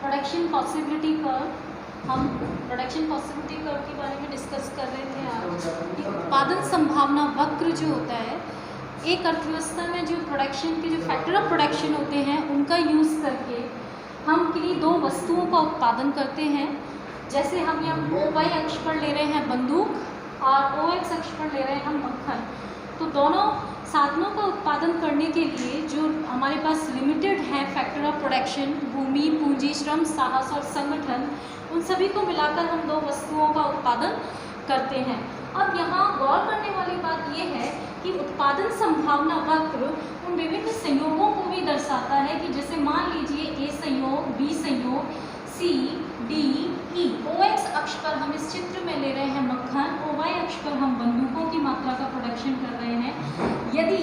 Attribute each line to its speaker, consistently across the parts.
Speaker 1: Production possibility curve, हम production possibility curve के बारे में डिस्कस कर रहे थे आज। उत्पादन संभावना वक्र जो होता है, एक अर्थव्यवस्था में जो प्रोडक्शन के जो फैक्टर ऑफ प्रोडक्शन होते हैं उनका यूज़ करके हम किन्हीं दो वस्तुओं का उत्पादन करते हैं। जैसे हम यहाँ OY अक्ष पर ले रहे हैं बंदूक और OX अक्ष पर ले रहे हैं हम मक्खन। तो दोनों साधनों का उत्पादन करने के लिए जो हमारे पास लिमिटेड है फैक्टर ऑफ प्रोडक्शन, भूमि, पूंजी, श्रम, साहस और संगठन, उन सभी को मिलाकर हम दो वस्तुओं का उत्पादन करते हैं। अब यहाँ गौर करने वाली बात यह है कि उत्पादन संभावना वक्र उन विभिन्न संयोगों को भी दर्शाता है कि जैसे मान लीजिए A संयोग, B संयोग, C, D, E। OX अक्ष पर हम इस चित्र में ले रहे हैं मक्खन, OY अक्ष पर हम बंदूकों की मात्रा का प्रोडक्शन कर रहे हैं। यदि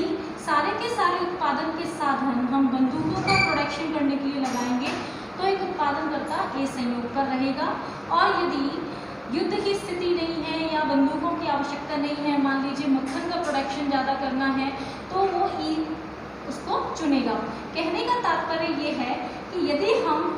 Speaker 1: सारे के सारे उत्पादन के साधन हम बंदूकों का प्रोडक्शन करने के लिए लगाएंगे तो एक उत्पादनकर्ता A संयोग पर रहेगा, और यदि युद्ध की स्थिति नहीं है या बंदूकों की आवश्यकता नहीं है, मान लीजिए मक्खन का प्रोडक्शन ज़्यादा करना है, तो वो E उसको चुनेगा। कहने का तात्पर्य ये है कि यदि हम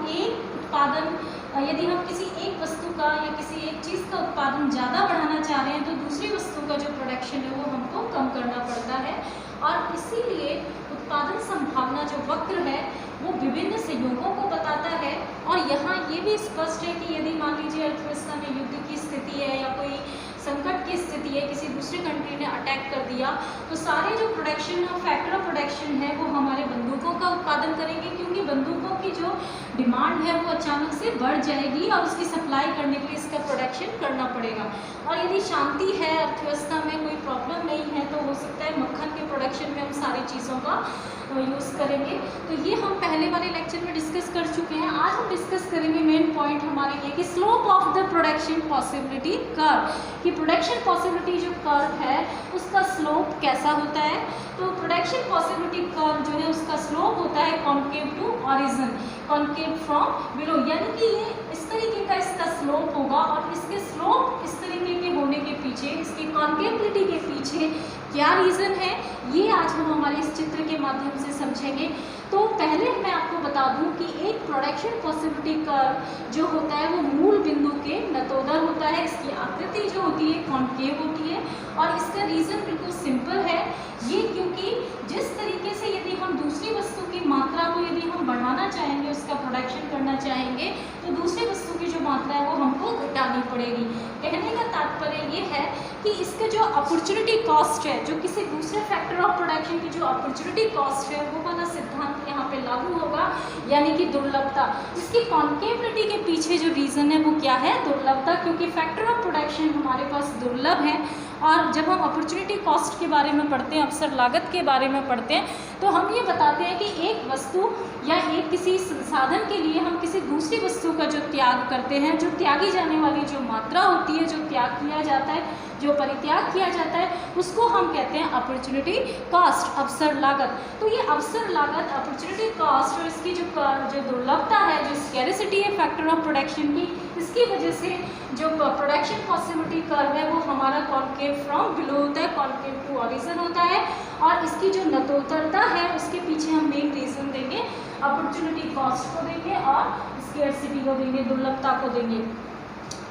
Speaker 1: यदि हम किसी एक वस्तु का या किसी एक चीज़ का उत्पादन ज़्यादा बढ़ाना चाह रहे हैं तो दूसरी वस्तु का जो प्रोडक्शन है वो हमको कम करना पड़ता है। और इसीलिए उत्पादन संभावना जो वक्र है वो विभिन्न संयोगों को बताता है। और यहाँ ये भी स्पष्ट है कि यदि मान लीजिए अर्थव्यवस्था में युद्ध की स्थिति है या कोई संकट की स्थिति है, किसी दूसरे कंट्री ने अटैक कर दिया, तो सारे जो प्रोडक्शन और फैक्टर ऑफ प्रोडक्शन है वो हमारे बंदूकों का उत्पादन करेंगे, क्योंकि बंदूकों की जो डिमांड है वो अचानक से बढ़ जाएगी और उसकी सप्लाई करने के लिए इसका प्रोडक्शन करना पड़ेगा। और यदि शांति है, अर्थव्यवस्था में कोई प्रॉब्लम नहीं है, तो हो सकता है मक्खन के प्रोडक्शन में हम सारी चीज़ों का यूज़ करेंगे। तो ये हम पहले वाले लेक्चर में डिस्कस कर चुके हैं। आज हम डिस्कस करेंगे मेन पॉइंट हमारे लिए कि slope of the production possibility curve, कि प्रोडक्शन पॉसिबिलिटी जो कर्व है उसका स्लोप कैसा होता है। तो प्रोडक्शन पॉसिबिलिटी कर्व जो है उसका स्लोप होता है concave to origin, concave from below, यानी कि ये इस तरीके का इसका स्लोप होगा। और इसके स्लोप इस तरीके के होने के पीछे, इसकी कॉन्केविटी के पीछे क्या रीज़न है, ये आज हम हमारे इस चित्र के माध्यम से समझेंगे। तो पहले मैं आपको बता दूं कि एक प्रोडक्शन पॉसिबिलिटी कर्व जो होता है वो मूल बिंदु के नतोदर होता है। इसकी आकृति जो होती है कॉन्केव होती है, और इसका रीज़न बिल्कुल सिंपल है। ये क्योंकि जिस तरीके से यदि हम दूसरी वस्तु की मात्रा को यदि हम बढ़ाना चाहेंगे, उसका प्रोडक्शन करना चाहेंगे, तो दूसरी वस्तु की जो मात्रा है वो हमको घटानी पड़ेगी। कहने का तात्पर्य ये है कि इसका जो अपॉर्चुनिटी कॉस्ट है, जो किसी दूसरे फैक्टर ऑफ प्रोडक्शन की जो अपॉर्चुनिटी कॉस्ट है, वो वाला सिद्धांत यहाँ पे लागू होगा, यानी कि दुर्लभता। इसकी कॉन्केविटी के पीछे जो रीज़न है वो क्या है, दुर्लभता, क्योंकि फैक्टर ऑफ प्रोडक्शन हमारे पास दुर्लभ है। और जब हम अपॉर्चुनिटी कॉस्ट के बारे में पढ़ते हैं, अवसर लागत के बारे में पढ़ते हैं, तो हम ये बताते हैं कि एक वस्तु या एक किसी संसाधन के लिए हम किसी दूसरी वस्तु का जो त्याग करते हैं, जो त्यागी जाने वाली जो मात्रा होती है, जो त्याग किया जाता है, जो परित्याग किया जाता है, उसको हम कहते हैं अपॉर्चुनिटी कॉस्ट, अवसर लागत। तो ये अवसर लागत, अपॉर्चुनिटी कॉस्ट और इसकी जो दुर्लभता है, जो स्कैरिसिटी है फैक्टर ऑफ प्रोडक्शन की, इसकी वजह से जो प्रोडक्शन पॉसिबिलिटी कर्व है वो हमारा कॉन्केव फ्रॉम बिलो होता है, कॉन्केव टू ऑरिजिन होता है। और इसकी जो नतोदरता है उसके पीछे हम मेन रीज़न देंगे, अपॉर्चुनिटी कॉस्ट को देंगे और स्कैरिसिटी को देंगे, दुर्लभता को देंगे।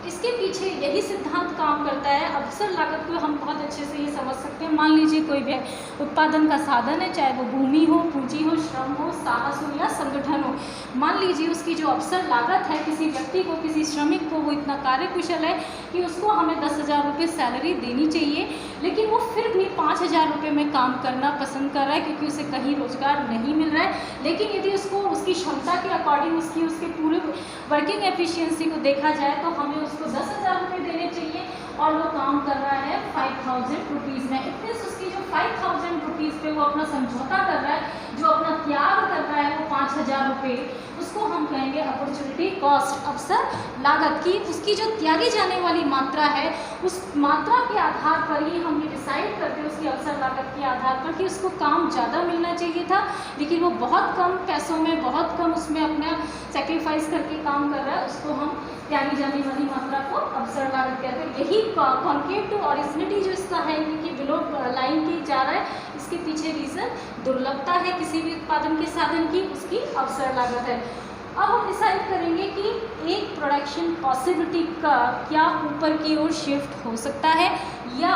Speaker 1: इसके पीछे यही सिद्धांत काम करता है। अवसर लागत को हम बहुत अच्छे से ये समझ सकते हैं। मान लीजिए कोई भी उत्पादन का साधन है, चाहे वो भूमि हो, पूंजी हो, श्रम हो, साहस हो या संगठन हो। मान लीजिए उसकी जो अवसर लागत है, किसी व्यक्ति को, किसी श्रमिक को, वो इतना कार्यकुशल है कि उसको हमें 10,000 रुपये सैलरी देनी चाहिए, लेकिन वो फिर भी 5,000 रुपये में काम करना पसंद कर रहा है, क्योंकि उसे कहीं रोजगार नहीं मिल रहा है। लेकिन यदि उसको उसकी क्षमता के अकॉर्डिंग उसके पूरे वर्किंग एफिशिएंसी को देखा जाए तो हमें उसको 10,000 रुपये देने चाहिए, और वो काम कर रहा है 5,000 रुपीज़ में। इतने उसकी जो 5,000 रुपीज़ पे वो अपना समझौता कर रहा है, जो अपना त्याग कर रहा है वो 5,000 रुपये, उसको हम कहेंगे अपॉर्चुनिटी कॉस्ट, अवसर लागत की। उसकी जो त्यागी जाने वाली मात्रा है, उस मात्रा के आधार पर ही हम ये डिसाइड करते हैं, उसकी अवसर लागत के आधार पर, कि उसको काम ज़्यादा मिलना चाहिए था, लेकिन वो बहुत कम पैसों में, बहुत कम उसमें अपना सेक्रीफाइस करके काम कर रहा है, उसको हम त्यागी जाने वाली मात्रा को अवसर लागत कहते हैं। यही कॉन्केव टू ऑरिजिनिटी जो इसका है, कि बिलो लाइन की जा रहा है, इसके पीछे रीज़न दुर्लभता है किसी भी उत्पादन के साधन की, उसकी अवसर लागत है। अब हम डिसाइड करेंगे कि एक प्रोडक्शन पॉसिबिलिटी का क्या ऊपर की ओर शिफ्ट हो सकता है या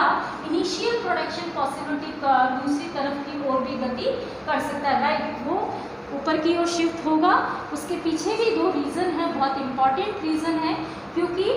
Speaker 1: इनिशियल प्रोडक्शन पॉसिबिलिटी का दूसरी तरफ की ओर भी गति कर सकता है, राइट। वो ऊपर की ओर शिफ्ट होगा। उसके पीछे भी दो रीज़न है, बहुत इंपॉर्टेंट रीज़न है, क्योंकि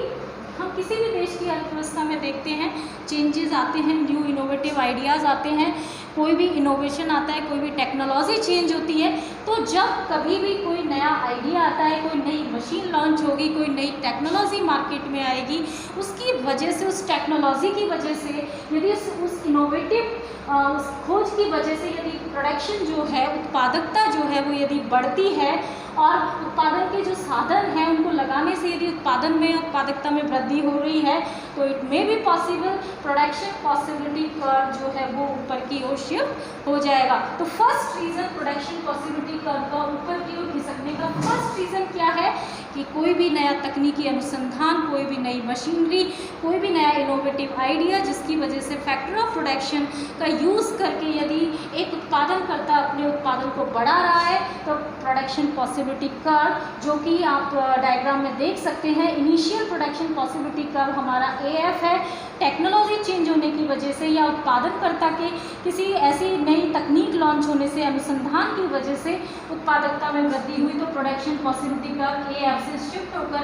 Speaker 1: हम किसी भी देश की अर्थव्यवस्था में देखते हैं चेंजेस आते हैं, न्यू इनोवेटिव आइडियाज़ आते हैं, कोई भी इनोवेशन आता है, कोई भी टेक्नोलॉजी चेंज होती है। तो जब कभी भी कोई नया आइडिया आता है, कोई नई मशीन लॉन्च होगी, कोई नई टेक्नोलॉजी मार्केट में आएगी, उसकी वजह से, उस टेक्नोलॉजी की वजह से, यदि उस इनोवेटिव उस खोज की वजह से यदि प्रोडक्शन जो है, उत्पादकता जो है वो यदि बढ़ती है और उत्पादन के जो साधन हैं उनको लगाने से यदि उत्पादन में, उत्पादकता में वृद्धि हो रही है, तो it may be possible production possibility curve जो है वो ऊपर की ओर शिफ्ट हो जाएगा। तो first reason production possibility curve का ऊपर की ओर खिसकने का फर्स्ट रीज़न क्या है कि कोई भी नया तकनीकी अनुसंधान, कोई भी नई मशीनरी, कोई भी नया इनोवेटिव आइडिया जिसकी वजह से फैक्टर ऑफ प्रोडक्शन का यूज़ करके यदि एक उत्पादनकर्ता अपने उत्पादन को बढ़ा रहा है, तो प्रोडक्शन पॉसिबिलिटी कर्व, जो कि आप डायग्राम में देख सकते हैं, इनिशियल प्रोडक्शन पॉसिबिलिटी कर्व हमारा AF है। टेक्नोलॉजी चेंज होने की वजह से या उत्पादनकर्ता के किसी ऐसी नई तकनीक लॉन्च होने से, अनुसंधान की वजह से उत्पादकता में वृद्धि हुई, तो प्रोडक्शन पॉसिबिलिटी कर्व AF से शिफ्ट होकर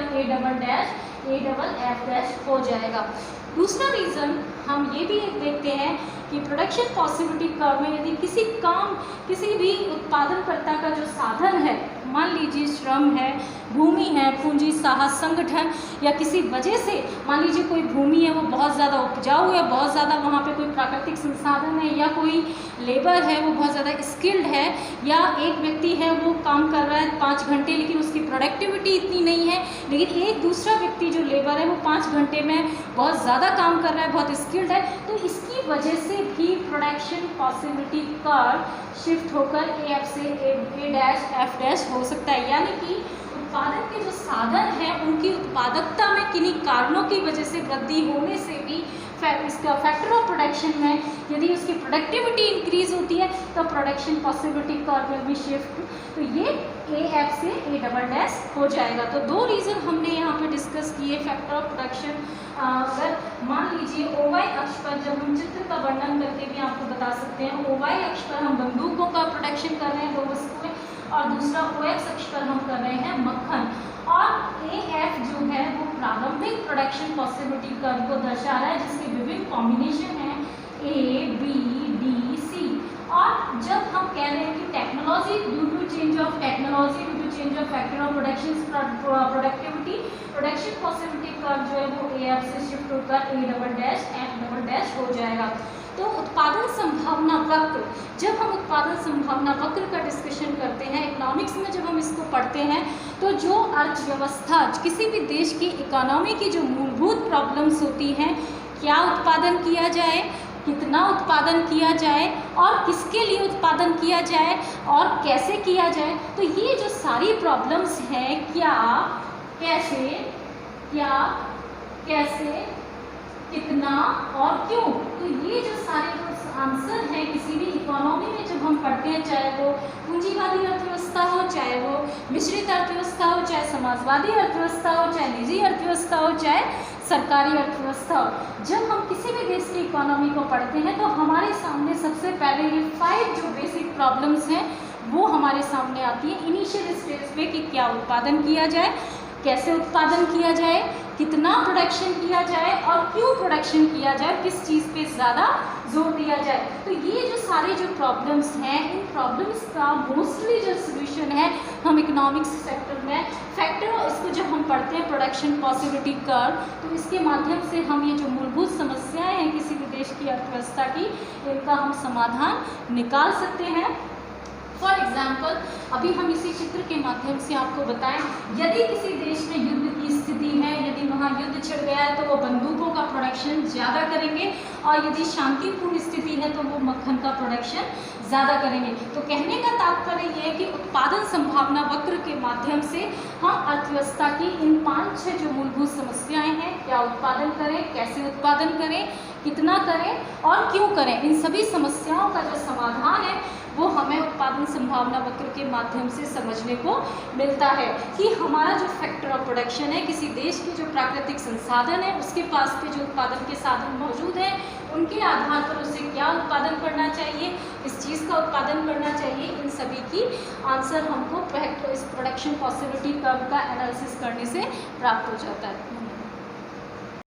Speaker 1: AFF हो जाएगा। दूसरा रीज़न हम ये भी एक देखते हैं कि प्रोडक्शन पॉसिबिलिटी कर्व में यदि किसी भी उत्पादनकर्ता का जो साधन है, मान लीजिए श्रम है, भूमि है, पूंजी, साहस, संगठन, या किसी वजह से मान लीजिए कोई भूमि है वो बहुत ज़्यादा उपजाऊ है, बहुत ज़्यादा वहाँ पे कोई प्राकृतिक संसाधन है, या कोई लेबर है वो बहुत ज़्यादा स्किल्ड है, या एक व्यक्ति है वो काम कर रहा है 5 घंटे लेकिन उसकी प्रोडक्टिविटी इतनी नहीं है, लेकिन एक दूसरा व्यक्ति जो लेबर है वो 5 घंटे में बहुत ज़्यादा काम कर रहा है, बहुत स्किल्ड है, तो इसकी वजह से भी प्रोडक्शन पॉसिबिलिटी कर्व शिफ्ट होकर AF से AF' हो सकता है। यानी कि उत्पादन के जो साधन हैं उनकी उत्पादकता में किन्हीं कारणों की वजह से वृद्धि होने से भी इसका फैक्टर ऑफ प्रोडक्शन में यदि उसकी प्रोडक्टिविटी इंक्रीज होती है तो प्रोडक्शन पॉसिबिलिटी कर्व में भी शिफ्ट, तो ये AF से A' हो जाएगा। तो दो रीज़न हमने यहाँ पे डिस्कस किए फैक्टर ऑफ प्रोडक्शन। अगर मान लीजिए OY अक्ष पर जब हम चित्र का वर्णन करके भी आपको बता सकते हैं, OY अक्ष पर हम बंदूकों का प्रोडक्शन कर रहे हैं 2 वस्तुएं, और दूसरा OX अक्ष पर हम कर रहे हैं मक्खन, और AF जो है वो प्रारंभिक प्रोडक्शन पॉसिबिलिटी कर्व को दर्शा रहा है जिसके विभिन्न कॉम्बिनेशन हैं A, B, D, C। और जब हम कह रहे हैं कि technology due to change of technology, due to change of factor of productivity, production possibility curve जो है वो AF से शिफ्ट होकर A'' हो जाएगा। तो उत्पादन संभावना वक्र, जब हम उत्पादन संभावना वक्र का डिस्कशन करते हैं इकोनॉमिक्स में, जब हम इसको पढ़ते हैं, तो जो अर्थव्यवस्था, किसी भी देश की इकोनॉमी की जो मूलभूत प्रॉब्लम्स होती हैं, क्या उत्पादन किया जाए, कितना उत्पादन किया जाए और किसके लिए उत्पादन किया जाए और कैसे किया जाए, तो ये जो सारी प्रॉब्लम्स हैं, क्या, कैसे, कितना और क्यों, तो ये जो सारे आंसर हैं किसी भी इकोनॉमी में जब हम पढ़ते हैं, चाहे वो पूंजीवादी अर्थव्यवस्था हो, चाहे वो मिश्रित अर्थव्यवस्था हो, चाहे समाजवादी अर्थव्यवस्था हो, चाहे निजी अर्थव्यवस्था हो, चाहे सरकारी अर्थव्यवस्था हो, जब हम किसी भी देश की इकोनॉमी को पढ़ते हैं तो हमारे सामने सबसे पहले ये 5 जो बेसिक प्रॉब्लम्स हैं वो हमारे सामने आती है इनिशियल स्टेज पे, कि क्या उत्पादन किया जाए, कैसे उत्पादन किया जाए, कितना प्रोडक्शन किया जाए और क्यों प्रोडक्शन किया जाए, किस चीज़ पे ज़्यादा जोर दिया जाए। तो ये जो सारे जो प्रॉब्लम्स हैं, इन प्रॉब्लम्स का मोस्टली जो सोल्यूशन है हम इकोनॉमिक्स सेक्टर में फैक्टर, इसको जब हम पढ़ते हैं प्रोडक्शन पॉसिबिलिटी कर्व, तो इसके माध्यम से हम ये जो मूलभूत समस्याएं हैं किसी भी देश की अर्थव्यवस्था की, इनका हम समाधान निकाल सकते हैं। फॉर एग्जाम्पल, अभी हम इसी चित्र के माध्यम से आपको बताएं, यदि किसी देश में युद्ध की स्थिति है, यदि वहाँ युद्ध छिड़ गया है तो वो बंदूकों का प्रोडक्शन ज़्यादा करेंगे, और यदि शांतिपूर्ण स्थिति है तो वो मक्खन का प्रोडक्शन ज़्यादा करेंगे। तो कहने का तात्पर्य ये है कि उत्पादन संभावना वक्र के माध्यम से हम अर्थव्यवस्था की इन 5-6 जो मूलभूत समस्याएं हैं, क्या उत्पादन करें, कैसे उत्पादन करें, कितना करें और क्यों करें, इन सभी समस्याओं का जो समाधान है वो हमें उत्पादन संभावना वक्र के माध्यम से समझने को मिलता है कि हमारा जो फैक्टर ऑफ प्रोडक्शन है, किसी देश के जो प्राकृतिक संसाधन है उसके पास पे जो उत्पादन के साधन मौजूद हैं उनके आधार पर उसे क्या उत्पादन करना चाहिए, इस चीज़ का उत्पादन करना चाहिए, इन सभी की आंसर हमको इस प्रोडक्शन पॉसिबिलिटी कर्व का एनालिसिस करने से प्राप्त हो जाता है।